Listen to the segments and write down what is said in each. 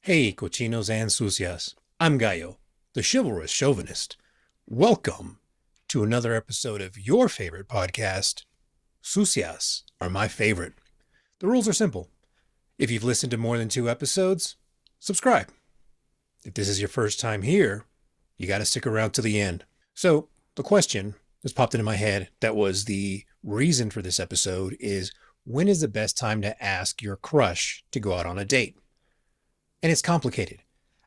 Hey, cochinos and sucias. I'm Gallo, the chivalrous chauvinist. Welcome to another episode of your favorite podcast. Sucias are my favorite. The rules are simple. If you've listened to more than 2 episodes, subscribe. If this is your first time here, you got to stick around to the end. So, the question that's popped into my head that was the reason for this episode is, when is the best time to ask your crush to go out on a date? And it's complicated.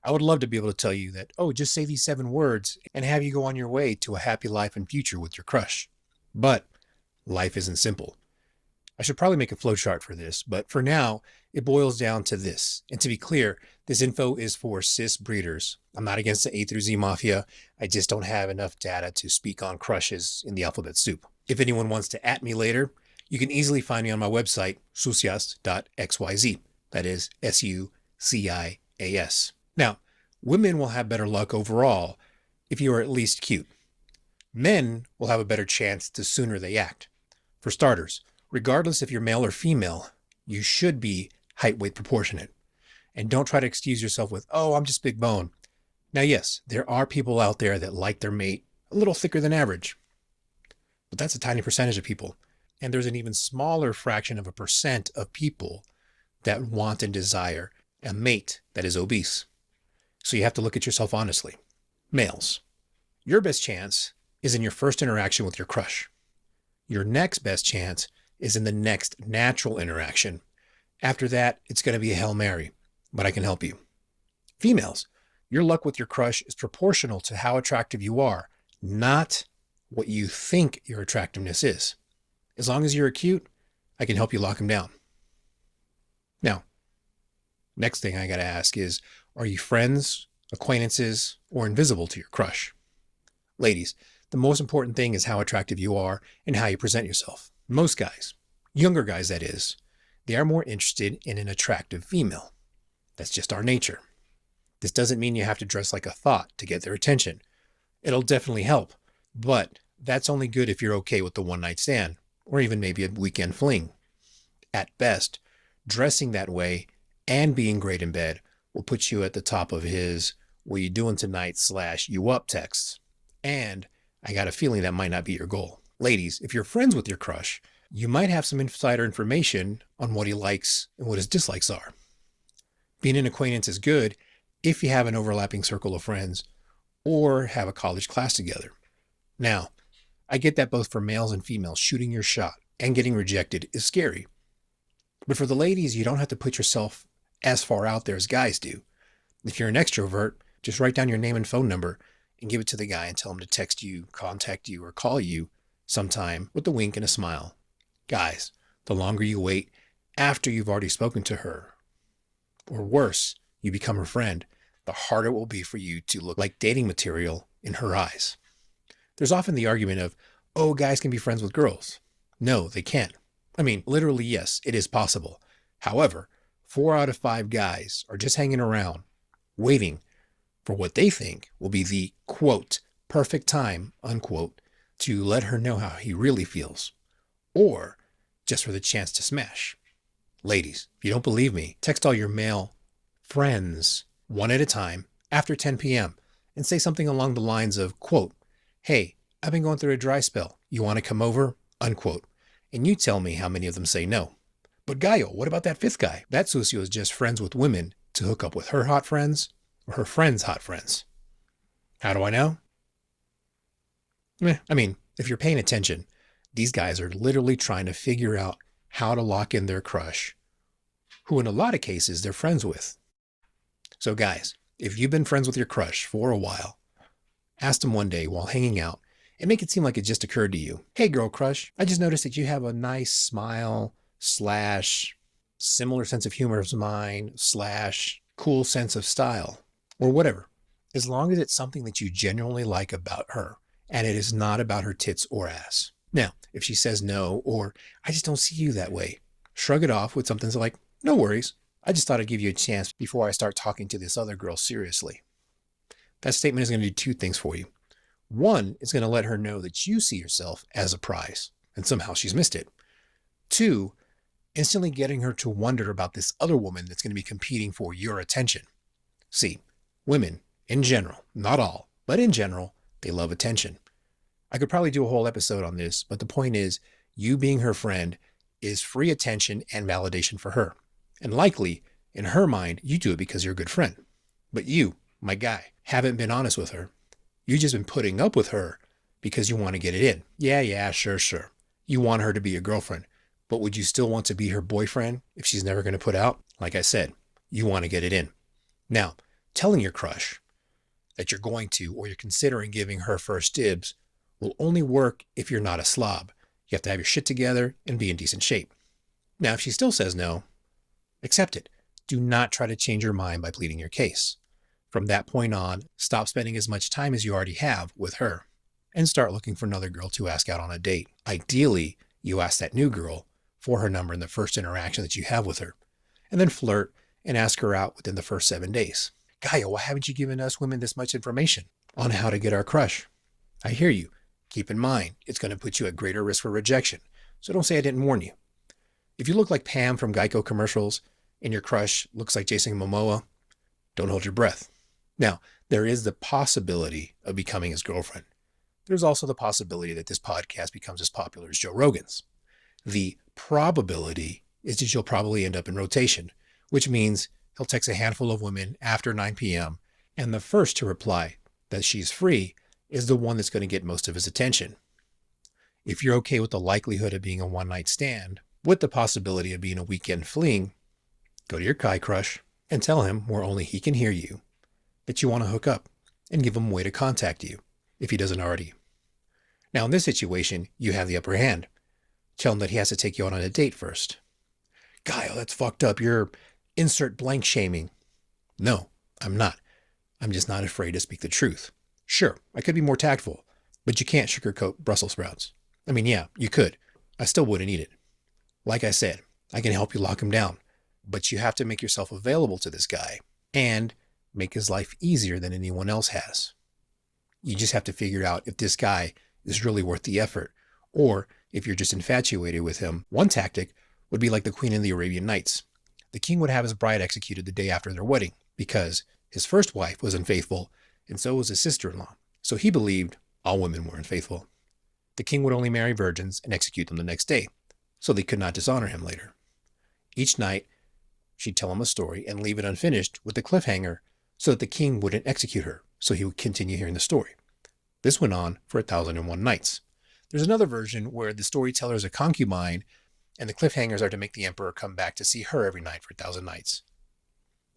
I would love to be able to tell you that, oh, just say these 7 words and have you go on your way to a happy life and future with your crush. But life isn't simple. I should probably make a flowchart for this, but for now, it boils down to this. And to be clear, this info is for cis breeders. I'm not against the A through Z mafia. I just don't have enough data to speak on crushes in the alphabet soup. If anyone wants to @ me later, you can easily find me on my website, sucias.xyz. That is SUCIAS. Now, women will have better luck overall if you are at least cute. Men will have a better chance the sooner they act. For starters, regardless if you're male or female, you should be height weight proportionate. And don't try to excuse yourself with, oh, I'm just big bone. Now, yes, there are people out there that like their mate a little thicker than average. But that's a tiny percentage of people. And there's an even smaller fraction of a percent of people that want and desire a mate that is obese. So you have to look at yourself honestly. Males, your best chance is in your first interaction with your crush. Your next best chance is in the next natural interaction. After that, it's going to be a Hail Mary, but I can help you. Females, your luck with your crush is proportional to how attractive you are, not what you think your attractiveness is. As long as you're cute, I can help you lock him down. Now, next thing I got to ask is, are you friends, acquaintances, or invisible to your crush? Ladies, the most important thing is how attractive you are and how you present yourself. Most guys, younger guys that is, they are more interested in an attractive female. That's just our nature. This doesn't mean you have to dress like a thought to get their attention. It'll definitely help, but that's only good if you're okay with the one-night stand, or even maybe a weekend fling. At best, dressing that way and being great in bed will put you at the top of his "what you doing tonight" / "you up" texts. And I got a feeling that might not be your goal. Ladies, if you're friends with your crush, you might have some insider information on what he likes and what his dislikes are. Being an acquaintance is good if you have an overlapping circle of friends or have a college class together. Now, I get that both for males and females, shooting your shot and getting rejected is scary. But for the ladies, you don't have to put yourself as far out there as guys do. If you're an extrovert, just write down your name and phone number and give it to the guy and tell him to text you, contact you, or call you sometime with a wink and a smile. Guys, the longer you wait after you've already spoken to her, or worse, you become her friend, the harder it will be for you to look like dating material in her eyes. There's often the argument of, oh, guys can be friends with girls. No, they can't. I mean, literally, yes, it is possible. However, 4 out of 5 guys are just hanging around, waiting for what they think will be the, quote, perfect time, unquote, to let her know how he really feels, or just for the chance to smash. Ladies, if you don't believe me, text all your male friends one at a time after 10 p.m. and say something along the lines of, quote, hey, I've been going through a dry spell. You want to come over? Unquote. And you tell me how many of them say no. But Gallo, what about that 5th guy? That Sucio is just friends with women to hook up with her hot friends or her friends' hot friends. How do I know? I mean, if you're paying attention, these guys are literally trying to figure out how to lock in their crush, who in a lot of cases they're friends with. So guys, if you've been friends with your crush for a while, ask them one day while hanging out and make it seem like it just occurred to you. Hey girl crush, I just noticed that you have a nice smile / similar sense of humor as mine / cool sense of style, or whatever. As long as it's something that you genuinely like about her and it is not about her tits or ass. Now, if she says no, or I just don't see you that way, shrug it off with something like, no worries. I just thought I'd give you a chance before I start talking to this other girl seriously. That statement is going to do 2 things for you. One, it's going to let her know that you see yourself as a prize, and somehow she's missed it. 2, instantly getting her to wonder about this other woman that's going to be competing for your attention. See, women, in general, not all, but in general, they love attention. I could probably do a whole episode on this, but the point is, you being her friend is free attention and validation for her. And likely, in her mind, you do it because you're a good friend. But you, my guy, haven't been honest with her. You've just been putting up with her because you want to get it in. Yeah, sure. You want her to be your girlfriend. But would you still want to be her boyfriend if she's never going to put out? Like I said, you want to get it in. Now, telling your crush that you're going to or you're considering giving her first dibs will only work if you're not a slob. You have to have your shit together and be in decent shape. Now, if she still says no, accept it. Do not try to change her mind by pleading your case. From that point on, stop spending as much time as you already have with her and start looking for another girl to ask out on a date. Ideally, you ask that new girl for her number in the first interaction that you have with her, and then flirt and ask her out within the first 7 days. Gallo, why haven't you given us women this much information on how to get our crush? I hear you. Keep in mind, it's going to put you at greater risk for rejection, so don't say I didn't warn you. If you look like Pam from Geico commercials and your crush looks like Jason Momoa, don't hold your breath. Now, there is the possibility of becoming his girlfriend. There's also the possibility that this podcast becomes as popular as Joe Rogan's. The probability is that you'll probably end up in rotation, which means he'll text a handful of women after 9 p.m., and the first to reply that she's free is the one that's going to get most of his attention. If you're okay with the likelihood of being a one-night stand, with the possibility of being a weekend fling, go to your guy crush and tell him, where only he can hear you, that you want to hook up and give him a way to contact you, if he doesn't already. Now, in this situation, you have the upper hand. Tell him that he has to take you out on a date first. Gallo, that's fucked up. You're insert blank shaming. No, I'm not. I'm just not afraid to speak the truth. Sure, I could be more tactful, but you can't sugarcoat Brussels sprouts. I mean, yeah, you could. I still wouldn't eat it. Like I said, I can help you lock him down, but you have to make yourself available to this guy and make his life easier than anyone else has. You just have to figure out if this guy is really worth the effort, or if you're just infatuated with him. One tactic would be like the Queen in the Arabian Nights. The king would have his bride executed the day after their wedding because his first wife was unfaithful, and so was his sister-in-law. So he believed all women were unfaithful. The king would only marry virgins and execute them the next day, so they could not dishonor him later. Each night, she'd tell him a story and leave it unfinished with a cliffhanger so that the king wouldn't execute her, so he would continue hearing the story. This went on for 1,001 nights. There's another version where the storyteller is a concubine and the cliffhangers are to make the emperor come back to see her every night for 1,000 nights.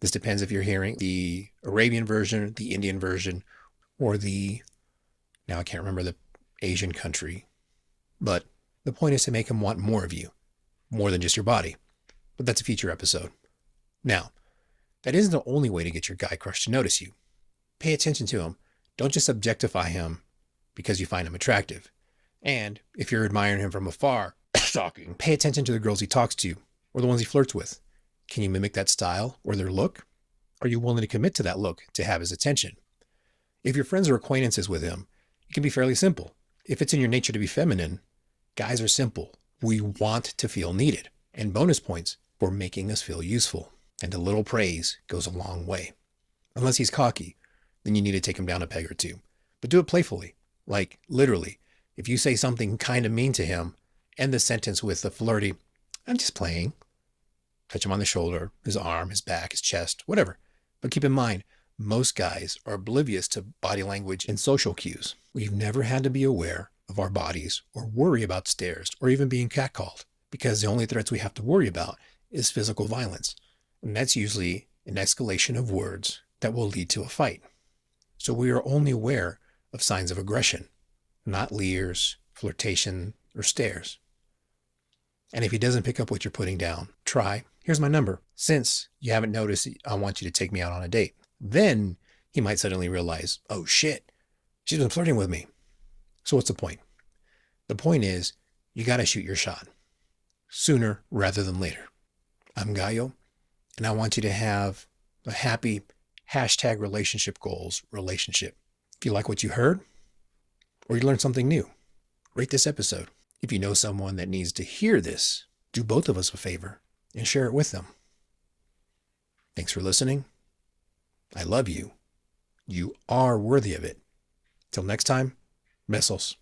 This depends if you're hearing the Arabian version, the Indian version, or now I can't remember the Asian country. But the point is to make him want more of you, more than just your body. But that's a future episode. Now, that isn't the only way to get your guy crush to notice you. Pay attention to him. Don't just objectify him because you find him attractive. And if you're admiring him from afar, stalking, pay attention to the girls he talks to or the ones he flirts with. Can you mimic that style or their look? Are you willing to commit to that look to have his attention? If you're friends or acquaintances with him, it can be fairly simple. If it's in your nature to be feminine, guys are simple. We want to feel needed. And bonus points for making us feel useful. And a little praise goes a long way. Unless he's cocky, then you need to take him down a peg or two. But do it playfully. Like, literally. If you say something kind of mean to him, end the sentence with a flirty, I'm just playing. Touch him on the shoulder, his arm, his back, his chest, whatever. But keep in mind, most guys are oblivious to body language and social cues. We've never had to be aware of our bodies or worry about stares or even being catcalled, because the only threats we have to worry about is physical violence. And that's usually an escalation of words that will lead to a fight. So we are only aware of signs of aggression, not leers, flirtation, or stares. And if he doesn't pick up what you're putting down, try, here's my number. Since you haven't noticed, I want you to take me out on a date. Then he might suddenly realize, oh shit, she's been flirting with me. So what's the point? The point is, you got to shoot your shot sooner rather than later. I'm Gallo, and I want you to have a happy #relationship goals relationship. If you like what you heard, or you learned something new, rate this episode. If you know someone that needs to hear this, do both of us a favor and share it with them. Thanks for listening. I love you. You are worthy of it. Till next time, besos.